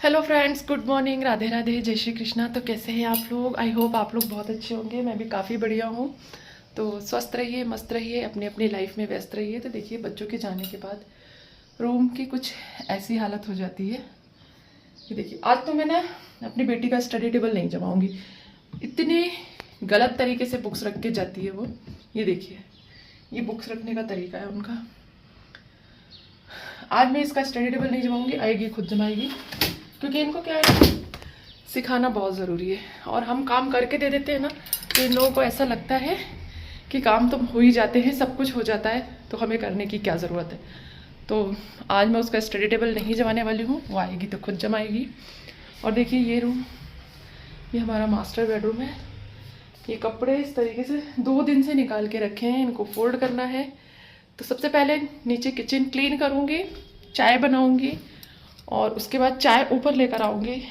Hello friends, good morning, Radhe Radhe, जय श्री कृष्णा। तो कैसे हैं आप लोग? आई होप आप लोग बहुत अच्छे होंगे। मैं भी काफ़ी बढ़िया हूँ। तो स्वस्थ रहिए, मस्त रहिए, अपनी अपनी लाइफ में व्यस्त रहिए। तो देखिए, बच्चों के जाने के बाद रूम की कुछ ऐसी हालत हो जाती है कि देखिए, आज तो मैं ना अपनी बेटी का स्टडी टेबल नहीं जमाऊँगी। इतने गलत तरीके से बुक्स रख के जाती है वो। ये देखिए, ये बुक्स रखने का तरीका है उनका। आज मैं इसका स्टडी टेबल नहीं जमाऊँगी, आएगी खुद जमाएगी, क्योंकि इनको क्या है, सिखाना बहुत ज़रूरी है। और हम काम करके दे देते हैं ना, तो इन लोगों को ऐसा लगता है कि काम तो हो ही जाते हैं, सब कुछ हो जाता है, तो हमें करने की क्या ज़रूरत है। तो आज मैं उसका स्टडी टेबल नहीं जमाने वाली हूँ, वो आएगी तो खुद जमाएगी। और देखिए, ये रूम, ये हमारा मास्टर बेडरूम है। ये कपड़े इस तरीके से 2 दिन से निकाल के रखे हैं, इनको फोल्ड करना है। तो सबसे पहले नीचे किचन क्लीन करूँगी, चाय बनाऊँगी, और उसके बाद चाय ऊपर लेकर आऊँगी।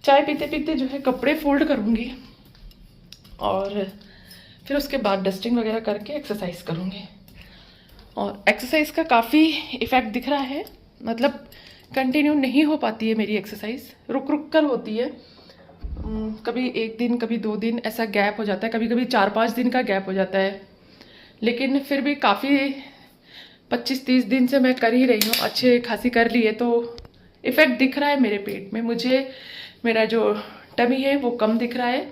चाय पीते पीते जो है कपड़े फोल्ड करूँगी, और फिर उसके बाद डस्टिंग वगैरह करके एक्सरसाइज करूँगी। और एक्सरसाइज का काफ़ी इफ़ेक्ट दिख रहा है, मतलब कंटिन्यू नहीं हो पाती है मेरी एक्सरसाइज, रुक रुक कर होती है। कभी 1 दिन, कभी 2 दिन ऐसा गैप हो जाता है, कभी कभी 4-5 दिन का गैप हो जाता है। लेकिन फिर भी काफ़ी 25-30 दिन से मैं कर ही रही हूँ, अच्छे खासी कर ली है। तो इफ़ेक्ट दिख रहा है मेरे पेट में, मुझे मेरा जो टमी है वो कम दिख रहा है,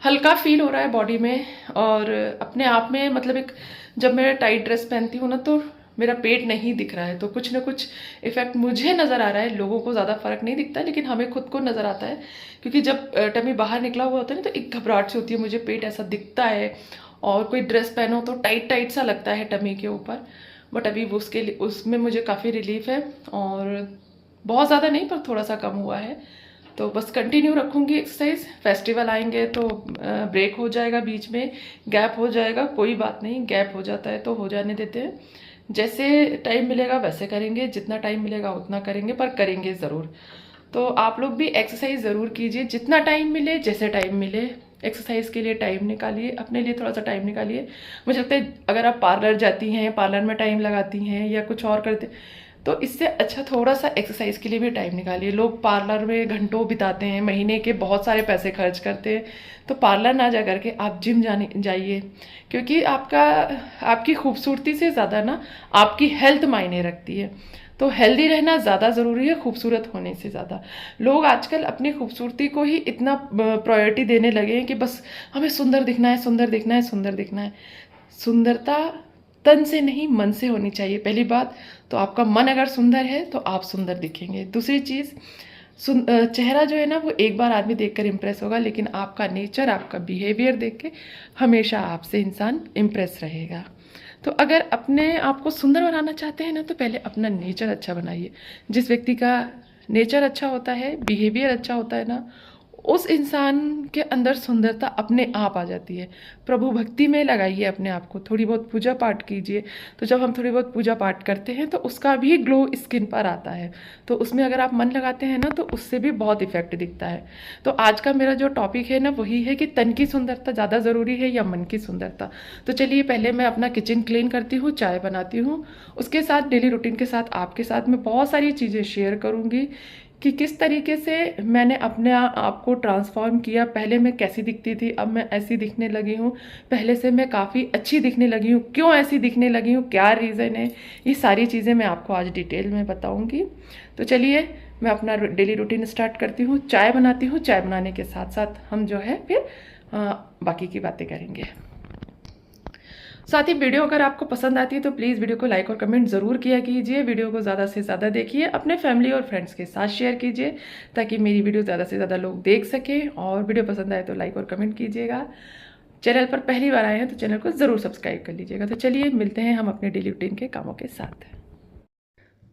हल्का फील हो रहा है बॉडी में। और अपने आप में मतलब एक, जब मैं टाइट ड्रेस पहनती हूँ ना, तो मेरा पेट नहीं दिख रहा है। तो कुछ ना कुछ इफेक्ट मुझे नज़र आ रहा है। लोगों को ज़्यादा फर्क नहीं दिखता, लेकिन हमें खुद को नज़र आता है, क्योंकि जब टमी बाहर निकला हुआ होता है ना, तो एक घबराहट सी होती है, मुझे पेट ऐसा दिखता है। और कोई ड्रेस पहनो तो टाइट टाइट सा लगता है टमी के ऊपर। बट अभी वो उसके लिए, उसमें मुझे काफ़ी रिलीफ है, और बहुत ज़्यादा नहीं, पर थोड़ा सा कम हुआ है। तो बस कंटिन्यू रखूँगी एक्सरसाइज। फेस्टिवल आएंगे तो ब्रेक हो जाएगा, बीच में गैप हो जाएगा, कोई बात नहीं, गैप हो जाता है तो हो जाने देते हैं। जैसे टाइम मिलेगा वैसे करेंगे, जितना टाइम मिलेगा उतना करेंगे, पर करेंगे ज़रूर। तो आप लोग भी एक्सरसाइज ज़रूर कीजिए, जितना टाइम मिले, जैसे टाइम मिले, एक्सरसाइज के लिए टाइम निकालिए, अपने लिए थोड़ा सा टाइम निकालिए। मुझे लगता है अगर आप पार्लर जाती हैं, पार्लर में टाइम लगाती हैं, या कुछ और करते, तो इससे अच्छा थोड़ा सा एक्सरसाइज के लिए भी टाइम निकालिए। लोग पार्लर में घंटों बिताते हैं, महीने के बहुत सारे पैसे खर्च करते हैं। तो पार्लर ना जा करके आप जिम जाइए, क्योंकि आपकी खूबसूरती से ज़्यादा ना आपकी हेल्थ मायने रखती है। तो हेल्दी रहना ज़्यादा ज़रूरी है खूबसूरत होने से ज़्यादा। लोग आजकल अपनी खूबसूरती को ही इतना प्रायोरिटी देने लगे हैं कि बस हमें सुंदर दिखना है, सुंदर दिखना है, सुंदर दिखना है। सुंदरता तन से नहीं, मन से होनी चाहिए, पहली बात। तो आपका मन अगर सुंदर है तो आप सुंदर दिखेंगे। दूसरी चीज़, चेहरा जो है ना, वो एक बार आदमी देखकर इम्प्रेस होगा, लेकिन आपका नेचर, आपका बिहेवियर देख के हमेशा आपसे इंसान इम्प्रेस रहेगा। तो अगर अपने आप को सुंदर बनाना चाहते हैं ना, तो पहले अपना नेचर अच्छा बनाइए। जिस व्यक्ति का नेचर अच्छा होता है, बिहेवियर अच्छा होता है ना, उस इंसान के अंदर सुंदरता अपने आप आ जाती है। प्रभु भक्ति में लगाइए अपने आप को, थोड़ी बहुत पूजा पाठ कीजिए। तो जब हम थोड़ी बहुत पूजा पाठ करते हैं तो उसका भी ग्लो स्किन पर आता है। तो उसमें अगर आप मन लगाते हैं ना, तो उससे भी बहुत इफेक्ट दिखता है। तो आज का मेरा जो टॉपिक है ना, वही है कि तन की सुंदरता ज़्यादा ज़रूरी है या मन की सुंदरता। तो चलिए, पहले मैं अपना किचन क्लीन करती हूँ, चाय बनाती हूँ, उसके साथ डेली रूटीन के साथ आपके साथ मैं बहुत सारी चीज़ें शेयर करूँगी कि किस तरीके से मैंने अपने आप को ट्रांसफॉर्म किया। पहले मैं कैसी दिखती थी, अब मैं ऐसी दिखने लगी हूँ। पहले से मैं काफ़ी अच्छी दिखने लगी हूँ, क्यों ऐसी दिखने लगी हूँ, क्या रीज़न है, ये सारी चीज़ें मैं आपको आज डिटेल में बताऊँगी। तो चलिए, मैं अपना डेली रूटीन स्टार्ट करती हूँ, चाय बनाती हूँ। चाय बनाने के साथ साथ हम जो है फिर बाकी की बातें करेंगे। साथ ही वीडियो अगर आपको पसंद आती है तो प्लीज़ वीडियो को लाइक और कमेंट ज़रूर किया कीजिए। वीडियो को ज़्यादा से ज़्यादा देखिए, अपने फैमिली और फ्रेंड्स के साथ शेयर कीजिए, ताकि मेरी वीडियो ज़्यादा से ज़्यादा लोग देख सकें। और वीडियो पसंद आए तो लाइक और कमेंट कीजिएगा। चैनल पर पहली बार आए हैं तो चैनल को ज़रूर सब्सक्राइब कर लीजिएगा। तो चलिए, मिलते हैं हम अपने डेली रूटीन के कामों के साथ।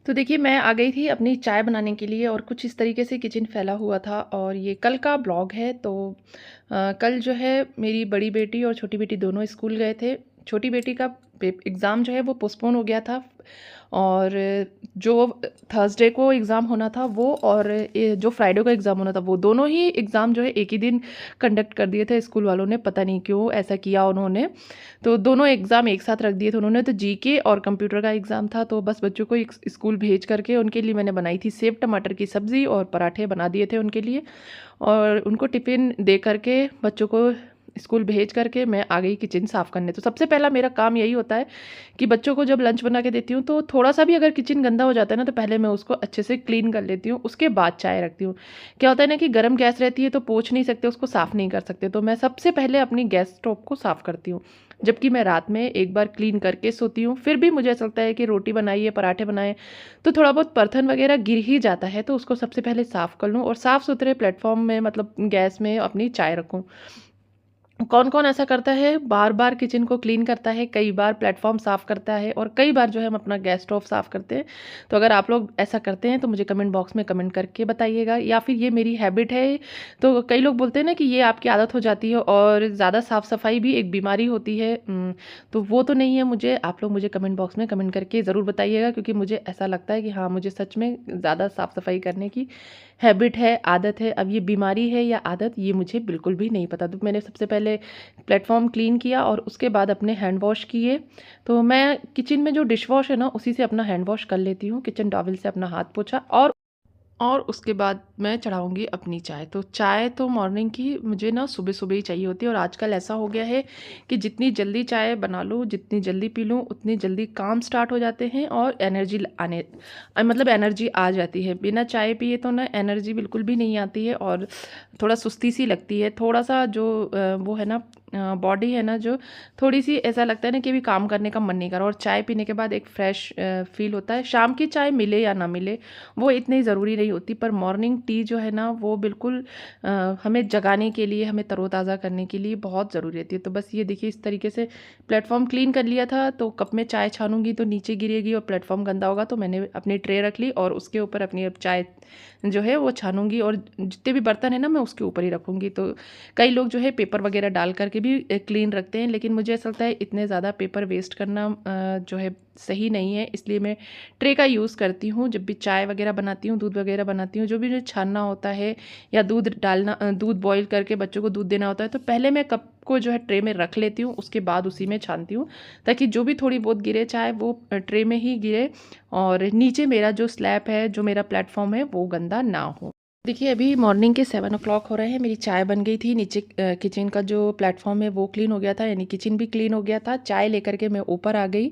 तो देखिए, मैं आ गई थी अपनी चाय बनाने के लिए, और कुछ इस तरीके से किचन फैला हुआ था। और ये कल का ब्लॉग है। तो कल जो है मेरी बड़ी बेटी और छोटी बेटी दोनों स्कूल गए थे। छोटी बेटी का एग्ज़ाम जो है वो पोस्टपोन हो गया था, और जो थर्सडे को एग्ज़ाम होना था वो, और जो फ्राइडे को एग्ज़ाम होना था वो, दोनों ही एग्ज़ाम जो है एक ही दिन कंडक्ट कर दिए थे स्कूल वालों ने। पता नहीं क्यों ऐसा किया उन्होंने, तो दोनों एग्ज़ाम एक साथ रख दिए थे उन्होंने। तो जीके और कंप्यूटर का एग्ज़ाम था, तो बस बच्चों को एक स्कूल भेज करके उनके लिए मैंने बनाई थी सेव टमाटर की सब्ज़ी और पराठे बना दिए थे उनके लिए, और उनको टिफ़िन दे करके बच्चों को स्कूल भेज करके मैं आ गई किचन साफ़ करने। तो सबसे पहला मेरा काम यही होता है कि बच्चों को जब लंच बना के देती हूँ तो थोड़ा सा भी अगर किचन गंदा हो जाता है ना, तो पहले मैं उसको अच्छे से क्लीन कर लेती हूँ, उसके बाद चाय रखती हूँ। क्या होता है ना कि गर्म गैस रहती है तो पोंछ नहीं सकते, उसको साफ़ नहीं कर सकते, तो मैं सबसे पहले अपनी गैस स्टोव को साफ़ करती हूँ, जबकि मैं रात में एक बार क्लीन करके सोती हूँ। फिर भी मुझे ऐसा लगता है कि रोटी बनाई है, पराठे बनाए, तो थोड़ा बहुत बर्तन वगैरह गिर ही जाता है, तो उसको सबसे पहले साफ़ कर लूँ और साफ़ सुथरे प्लेटफॉर्म में, मतलब गैस में अपनी चाय रखूँ। कौन कौन ऐसा करता है, बार बार किचन को क्लीन करता है, कई बार प्लेटफॉर्म साफ़ करता है, और कई बार जो है हम अपना गैस स्टोव साफ़ करते हैं। तो अगर आप लोग ऐसा करते हैं तो मुझे कमेंट बॉक्स में कमेंट करके बताइएगा, या फिर ये मेरी हैबिट है। तो कई लोग बोलते हैं ना कि ये आपकी आदत हो जाती है और ज़्यादा साफ़ सफाई भी एक बीमारी होती है, तो वो तो नहीं है। मुझे आप लोग मुझे कमेंट बॉक्स में कमेंट करके ज़रूर बताइएगा, क्योंकि मुझे ऐसा लगता है कि हाँ, मुझे सच में ज़्यादा साफ़ सफाई करने की हैबिट है, आदत है। अब ये बीमारी है या आदत, ये मुझे बिल्कुल भी नहीं पता। तो मैंने सबसे पहले प्लेटफॉर्म क्लीन किया और उसके बाद अपने हैंड वॉश किए। तो मैं किचन में जो डिश वॉश है ना, उसी से अपना हैंड वॉश कर लेती हूँ, किचन टॉवल से अपना हाथ पोंछा, और उसके बाद मैं चढ़ाऊँगी अपनी चाय। तो चाय तो मॉर्निंग की मुझे ना सुबह सुबह ही चाहिए होती है, और आजकल ऐसा हो गया है कि जितनी जल्दी चाय बना लूँ, जितनी जल्दी पी लूँ, उतनी जल्दी काम स्टार्ट हो जाते हैं और एनर्जी मतलब एनर्जी आ जाती है। बिना चाय पिए तो ना एनर्जी बिल्कुल भी नहीं आती है, और थोड़ा सुस्ती सी लगती है, थोड़ा सा जो वो है ना, बॉडी है ना, जो थोड़ी सी ऐसा लगता है ना कि अभी काम करने का मन नहीं कर रहा। और चाय पीने के बाद एक फ्रेश फील होता है। शाम की चाय मिले या ना मिले वो इतनी ज़रूरी नहीं होती, पर मॉर्निंग टी जो है ना, वो बिल्कुल हमें जगाने के लिए, हमें तरोताज़ा करने के लिए बहुत ज़रूरी रहती है। तो बस ये देखिए, इस तरीके से प्लेटफॉर्म क्लीन कर लिया था। तो कप में चाय छानूंगी तो नीचे गिरेगी और प्लेटफॉर्म गंदा होगा, तो मैंने अपनी ट्रे रख ली और उसके ऊपर अपनी अब चाय जो है वो छानूंगी, और जितने भी बर्तन है ना मैं उसके ऊपर ही रखूँगी। तो कई लोग जो है पेपर वगैरह डाल करके भी क्लीन रखते हैं, लेकिन मुझे ऐसा लगता है इतने ज़्यादा पेपर वेस्ट करना जो है सही नहीं है, इसलिए मैं ट्रे का यूज़ करती हूँ। जब भी चाय वगैरह बनाती हूँ, दूध वगैरह बनाती हूँ, जो भी मुझे छानना होता है या दूध डालना, दूध बॉईल करके बच्चों को दूध देना होता है, तो पहले मैं कप को जो है ट्रे में रख लेती हूँ, उसके बाद उसी में छानती हूँ, ताकि जो भी थोड़ी बहुत गिरे चाय वो ट्रे में ही गिरे, और नीचे मेरा जो स्लैब है, जो मेरा प्लेटफॉर्म है, वो गंदा ना हो। देखिए, अभी मॉर्निंग के 7 o'clock हो रहे हैं। मेरी चाय बन गई थी, नीचे किचन का जो प्लेटफॉर्म है वो क्लीन हो गया था, यानी किचन भी क्लीन हो गया था। चाय लेकर के मैं ऊपर आ गई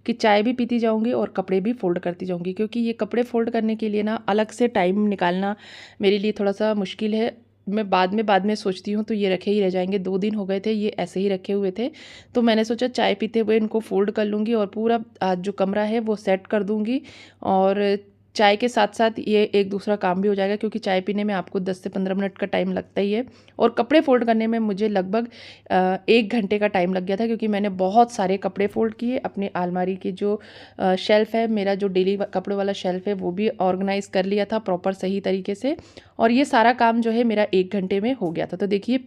कि चाय भी पीती जाऊंगी और कपड़े भी फोल्ड करती जाऊंगी, क्योंकि ये कपड़े फोल्ड करने के लिए ना अलग से टाइम निकालना मेरे लिए थोड़ा सा मुश्किल है। मैं बाद में सोचती हूँ तो ये रखे ही रह जाएंगे। 2 दिन हो गए थे ये ऐसे ही रखे हुए थे, तो मैंने सोचा चाय पीते हुए इनको फोल्ड कर लूँगी और पूरा आज जो कमरा है वो सेट कर दूँगी, और चाय के साथ साथ ये एक दूसरा काम भी हो जाएगा, क्योंकि चाय पीने में आपको 10 से 15 मिनट का टाइम लगता ही है, और कपड़े फोल्ड करने में मुझे लगभग 1 घंटे का टाइम लग गया था, क्योंकि मैंने बहुत सारे कपड़े फोल्ड किए। अपने अलमारी की जो शेल्फ़ है, मेरा जो डेली कपड़ों वाला शेल्फ़ है, वो भी ऑर्गेनाइज़ कर लिया था प्रॉपर सही तरीके से, और ये सारा काम जो है मेरा 1 घंटे में हो गया था। तो देखिए,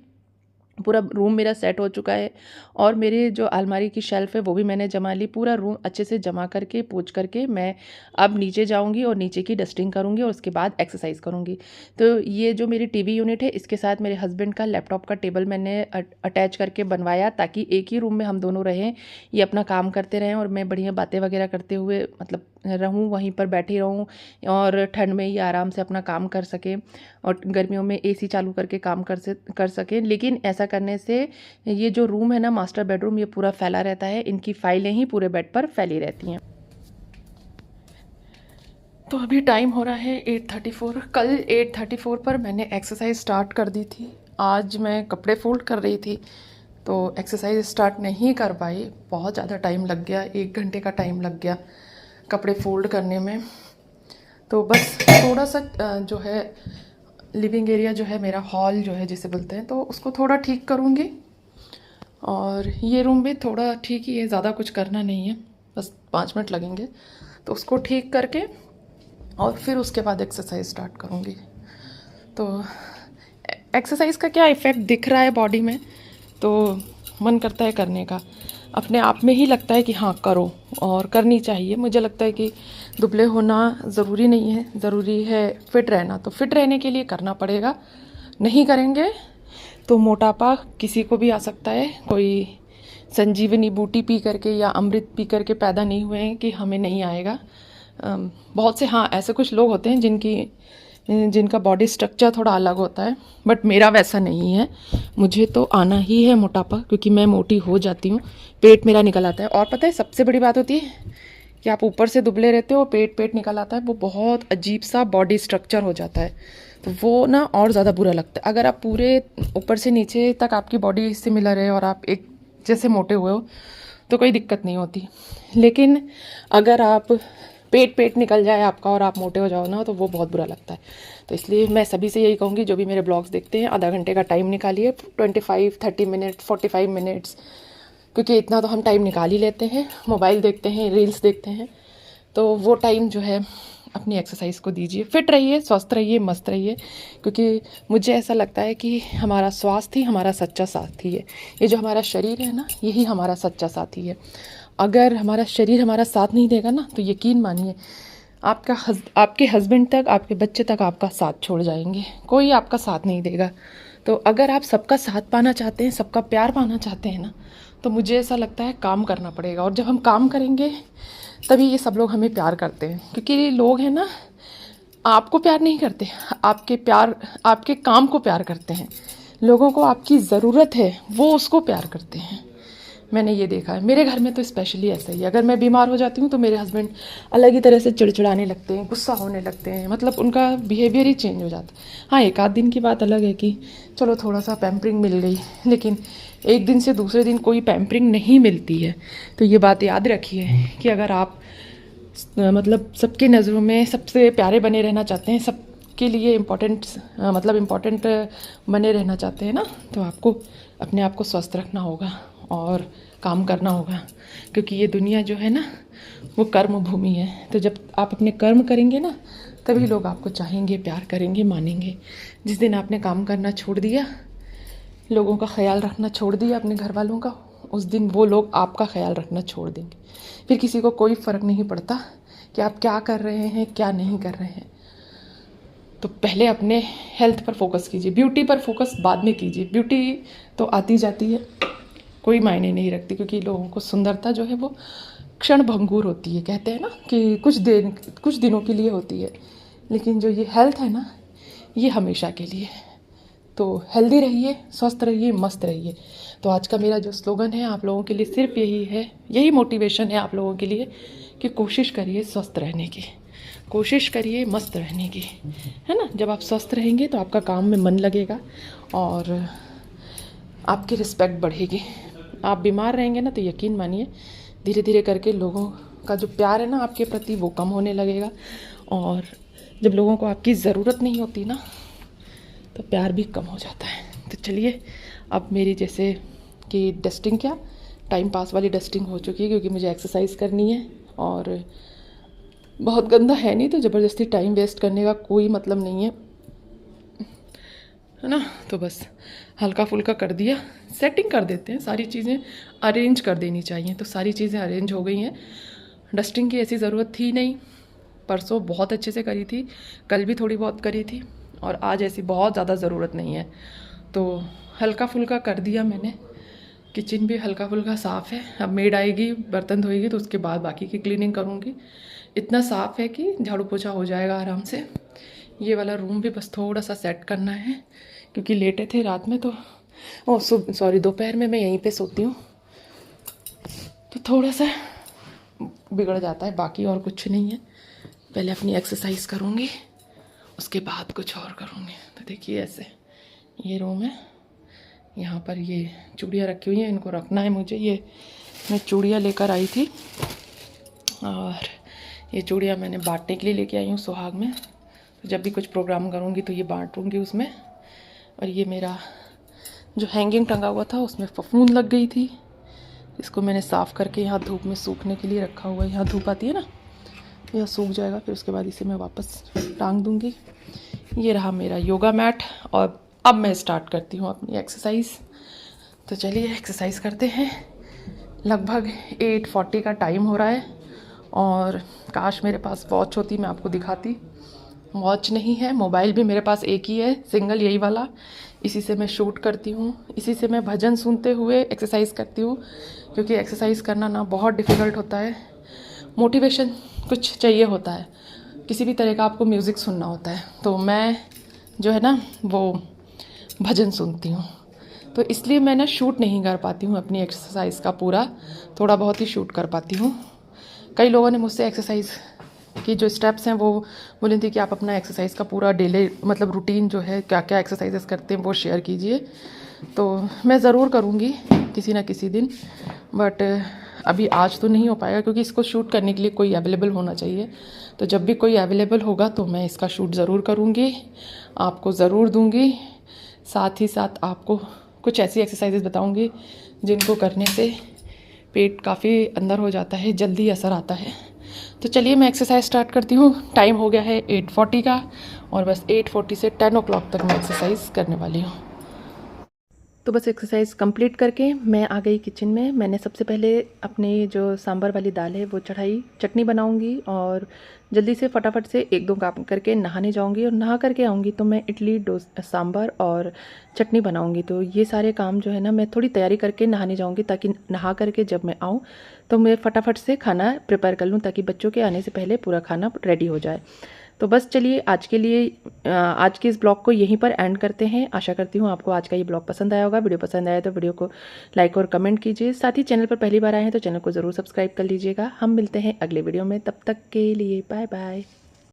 पूरा रूम मेरा सेट हो चुका है, और मेरे जो अलमारी की शेल्फ़ है वो भी मैंने जमा ली। पूरा रूम अच्छे से जमा करके पोंछ करके मैं अब नीचे जाऊंगी और नीचे की डस्टिंग करूंगी, और उसके बाद एक्सरसाइज करूंगी। तो ये जो मेरी टीवी यूनिट है, इसके साथ मेरे हस्बैंड का लैपटॉप का टेबल मैंने अटैच करके बनवाया, ताकि एक ही रूम में हम दोनों रहें, ये अपना काम करते रहें और मैं बढ़िया बातें वगैरह करते हुए मतलब रहूँ, वहीं पर बैठी रहूँ, और ठंड में ये आराम से अपना काम कर सकें, और गर्मियों में एसी चालू करके काम कर सकें। लेकिन ऐसा करने से ये जो रूम है ना, मास्टर बेडरूम, ये पूरा फैला रहता है, इनकी फाइलें ही पूरे बेड पर फैली रहती हैं। तो अभी टाइम हो रहा है 8:34। कल 8:34 पर मैंने एक्सरसाइज स्टार्ट कर दी थी। आज मैं कपड़े फोल्ड कर रही थी तो एक्सरसाइज स्टार्ट नहीं कर पाई, बहुत ज़्यादा टाइम लग गया, 1 घंटे का टाइम लग गया कपड़े फोल्ड करने में। तो बस थोड़ा सा जो है लिविंग एरिया जो है मेरा, हॉल जो है जिसे बोलते हैं, तो उसको थोड़ा ठीक करूँगी, और ये रूम भी थोड़ा ठीक ही है, ज़्यादा कुछ करना नहीं है, बस 5 मिनट लगेंगे। तो उसको ठीक करके और फिर उसके बाद एक्सरसाइज स्टार्ट करूँगी। तो एक्सरसाइज का क्या इफ़ेक्ट दिख रहा है बॉडी में, तो मन करता है करने का, अपने आप में ही लगता है कि हाँ करो और करनी चाहिए। मुझे लगता है कि दुबले होना ज़रूरी नहीं है, ज़रूरी है फिट रहना। तो फिट रहने के लिए करना पड़ेगा, नहीं करेंगे तो मोटापा किसी को भी आ सकता है। कोई संजीवनी बूटी पी करके या अमृत पी करके पैदा नहीं हुए हैं कि हमें नहीं आएगा। बहुत से हाँ ऐसे कुछ लोग होते हैं जिनका बॉडी स्ट्रक्चर थोड़ा अलग होता है, बट मेरा वैसा नहीं है। मुझे तो आना ही है मोटापा, क्योंकि मैं मोटी हो जाती हूँ, पेट मेरा निकल आता है। और पता है सबसे बड़ी बात होती है कि आप ऊपर से दुबले रहते हो, पेट निकल आता है, वो बहुत अजीब सा बॉडी स्ट्रक्चर हो जाता है। तो वो ना और ज़्यादा बुरा लगता है। अगर आप पूरे ऊपर से नीचे तक आपकी बॉडी सिमिलर है और आप एक जैसे मोटे हुए हो तो कोई दिक्कत नहीं होती, लेकिन अगर आप पेट निकल जाए आपका और आप मोटे हो जाओ ना, तो वो बहुत बुरा लगता है। तो इसलिए मैं सभी से यही कहूँगी, जो भी मेरे ब्लॉग्स देखते हैं, आधा घंटे का टाइम निकालिए, 25-30 मिनट 45 मिनट्स, क्योंकि इतना तो हम टाइम निकाल ही लेते हैं, मोबाइल देखते हैं, रील्स देखते हैं। तो वो टाइम जो है अपनी एक्सरसाइज को दीजिए। फिट रहिए, स्वस्थ रहिए, मस्त रहिए, क्योंकि मुझे ऐसा लगता है कि हमारा स्वास्थ्य ही हमारा सच्चा साथी है। ये जो हमारा शरीर है ना, यही हमारा सच्चा साथी है। अगर हमारा शरीर हमारा साथ नहीं देगा ना, तो यकीन मानिए आपके हस्बैंड तक, आपके बच्चे तक आपका साथ छोड़ जाएंगे, कोई आपका साथ नहीं देगा। तो अगर आप सबका साथ पाना चाहते हैं, सबका प्यार पाना चाहते हैं ना, तो मुझे ऐसा लगता है काम करना पड़ेगा। और जब हम काम करेंगे तभी ये सब लोग हमें प्यार करते हैं, क्योंकि लोग हैं ना आपको प्यार नहीं करते, आपके काम को प्यार करते हैं। लोगों को आपकी ज़रूरत है, वो उसको प्यार करते हैं। मैंने ये देखा है, मेरे घर में तो स्पेशली ऐसा ही है। अगर मैं बीमार हो जाती हूँ तो मेरे हस्बैंड अलग ही तरह से चिड़चिड़ाने लगते हैं, गुस्सा होने लगते हैं, मतलब उनका बिहेवियर ही चेंज हो जाता है। हाँ, एक आध दिन की बात अलग है कि चलो थोड़ा सा पैम्परिंग मिल गई, लेकिन एक दिन से दूसरे दिन कोई पैम्परिंग नहीं मिलती है। तो ये बात याद रखिए कि अगर आप मतलब सबके नज़रों में सबसे प्यारे बने रहना चाहते हैं, सबके लिए इम्पोर्टेंट बने रहना चाहते हैं ना, तो आपको अपने आप को स्वस्थ रखना होगा और काम करना होगा, क्योंकि ये दुनिया जो है ना वो कर्म भूमि है। तो जब आप अपने कर्म करेंगे ना, तभी लोग आपको चाहेंगे, प्यार करेंगे, मानेंगे। जिस दिन आपने काम करना छोड़ दिया, लोगों का ख्याल रखना छोड़ दिया, अपने घर वालों का, उस दिन वो लोग आपका ख्याल रखना छोड़ देंगे। फिर किसी को कोई फ़र्क नहीं पड़ता कि आप क्या कर रहे हैं, क्या नहीं कर रहे हैं। तो पहले अपने हेल्थ पर फोकस कीजिए, ब्यूटी पर फोकस बाद में कीजिए। ब्यूटी तो आती जाती है, कोई मायने नहीं रखती, क्योंकि लोगों को सुंदरता जो है वो क्षण भंगुर होती है। कहते हैं ना कि कुछ दिनों के लिए होती है, लेकिन जो ये हेल्थ है ना, ये हमेशा के लिए। तो हेल्दी रहिए, स्वस्थ रहिए, मस्त रहिए। तो आज का मेरा जो स्लोगन है आप लोगों के लिए सिर्फ यही है, यही मोटिवेशन है आप लोगों के लिए कि कोशिश करिए स्वस्थ रहने की, कोशिश करिए मस्त रहने की, है ना। जब आप स्वस्थ रहेंगे तो आपका काम में मन लगेगा और आपकी रिस्पेक्ट बढ़ेगी। आप बीमार रहेंगे ना, तो यकीन मानिए धीरे धीरे करके लोगों का जो प्यार है ना आपके प्रति, वो कम होने लगेगा। और जब लोगों को आपकी ज़रूरत नहीं होती ना, तो प्यार भी कम हो जाता है। तो चलिए, अब मेरी जैसे कि डस्टिंग, क्या टाइम पास वाली डस्टिंग हो चुकी है, क्योंकि मुझे एक्सरसाइज करनी है और बहुत गंदा है नहीं, तो ज़बरदस्ती टाइम वेस्ट करने का कोई मतलब नहीं है ना। तो बस हल्का फुल्का कर दिया, सेटिंग कर देते हैं, सारी चीज़ें अरेंज कर देनी चाहिए। तो सारी चीज़ें अरेंज हो गई हैं। डस्टिंग की ऐसी ज़रूरत थी नहीं, परसों बहुत अच्छे से करी थी, कल भी थोड़ी बहुत करी थी, और आज ऐसी बहुत ज़्यादा ज़रूरत नहीं है। तो हल्का फुल्का कर दिया मैंने। किचन भी हल्का फुल्का साफ़ है। अब मेड आएगी, बर्तन धोएगी, तो उसके बाद बाकी की क्लीनिंग करूँगी। इतना साफ़ है कि झाड़ू पोछा हो जाएगा आराम से। ये वाला रूम भी बस थोड़ा सा सेट करना है, क्योंकि लेटे थे रात में, तो दोपहर में मैं यहीं पे सोती हूँ, तो थोड़ा सा बिगड़ जाता है, बाकी और कुछ नहीं है। पहले अपनी एक्सरसाइज करूँगी, उसके बाद कुछ और करूँगी। तो देखिए ऐसे ये रूम है, यहाँ पर ये चूड़ियाँ रखी हुई हैं, इनको रखना है मुझे। ये मैं चूड़ियाँ लेकर आई थी, और ये चूड़ियाँ मैंने बांटने के लिए लेके आई हूँ सुहाग में। तो जब भी कुछ प्रोग्राम करूँगी तो ये बांटूँगी उसमें। और ये मेरा जो हैंगिंग टंगा हुआ था, उसमें फफूंद लग गई थी, इसको मैंने साफ़ करके यहाँ धूप में सूखने के लिए रखा हुआ है। यहाँ धूप आती है ना, यह सूख जाएगा, फिर उसके बाद इसे मैं वापस टांग दूँगी। ये रहा मेरा योगा मैट, और अब मैं स्टार्ट करती हूँ अपनी एक्सरसाइज। तो चलिए एक्सरसाइज करते हैं। लगभग 8:40 का टाइम हो रहा है और काश मेरे पास वॉच होती, मैं आपको दिखाती। वॉच नहीं है, मोबाइल भी मेरे पास एक ही है, सिंगल यही वाला। इसी से मैं शूट करती हूँ, इसी से मैं भजन सुनते हुए एक्सरसाइज करती हूँ, क्योंकि एक्सरसाइज करना ना बहुत डिफ़िकल्ट होता है। मोटिवेशन कुछ चाहिए होता है, किसी भी तरह का आपको म्यूज़िक सुनना होता है। तो मैं जो है ना वो भजन सुनती हूँ, तो इसलिए मैं ना शूट नहीं कर पाती हूँ अपनी एक्सरसाइज का पूरा, थोड़ा बहुत ही शूट कर पाती हूँ। कई लोगों ने मुझसे एक्सरसाइज की जो स्टेप्स हैं वो बोले थे कि आप अपना एक्सरसाइज का पूरा डेली मतलब रूटीन जो है, क्या क्या एक्सरसाइजेस करते हैं वो शेयर कीजिए। तो मैं ज़रूर करूँगी किसी ना किसी दिन, बट अभी आज तो नहीं हो पाएगा, क्योंकि इसको शूट करने के लिए कोई अवेलेबल होना चाहिए। तो जब भी कोई अवेलेबल होगा तो मैं इसका शूट ज़रूर करूँगी, आपको ज़रूर दूँगी। साथ ही साथ आपको कुछ ऐसी एक्सरसाइजेस बताऊँगी जिनको करने से पेट काफ़ी अंदर हो जाता है, जल्दी असर आता है। तो चलिए मैं एक्सरसाइज स्टार्ट करती हूँ। टाइम हो गया है 8:40 का, और बस 8:40 से 10 o'clock तक मैं एक्सरसाइज करने वाली हूँ। तो बस एक्सरसाइज कंप्लीट करके मैं आ गई किचन में। मैंने सबसे पहले अपने जो सांभर वाली दाल है वो चढ़ाई, चटनी बनाऊंगी और जल्दी से फटाफट से 1-2 काम करके नहाने जाऊंगी, और नहा करके आऊँगी तो मैं इडली, सांभर और चटनी बनाऊंगी। तो ये सारे काम जो है ना मैं थोड़ी तैयारी करके नहाने जाऊंगी, ताकि नहा करके जब मैं आऊँ तो मैं फटाफट से खाना प्रिपेयर कर लूँ, ताकि बच्चों के आने से पहले पूरा खाना रेडी हो जाए। तो बस चलिए आज के लिए आज के इस ब्लॉग को यहीं पर एंड करते हैं। आशा करती हूँ आपको आज का ये ब्लॉग पसंद आया होगा। वीडियो पसंद आया तो वीडियो को लाइक और कमेंट कीजिए। साथ ही चैनल पर पहली बार आए हैं तो चैनल को ज़रूर सब्सक्राइब कर लीजिएगा। हम मिलते हैं अगले वीडियो में, तब तक के लिए बाय बाय।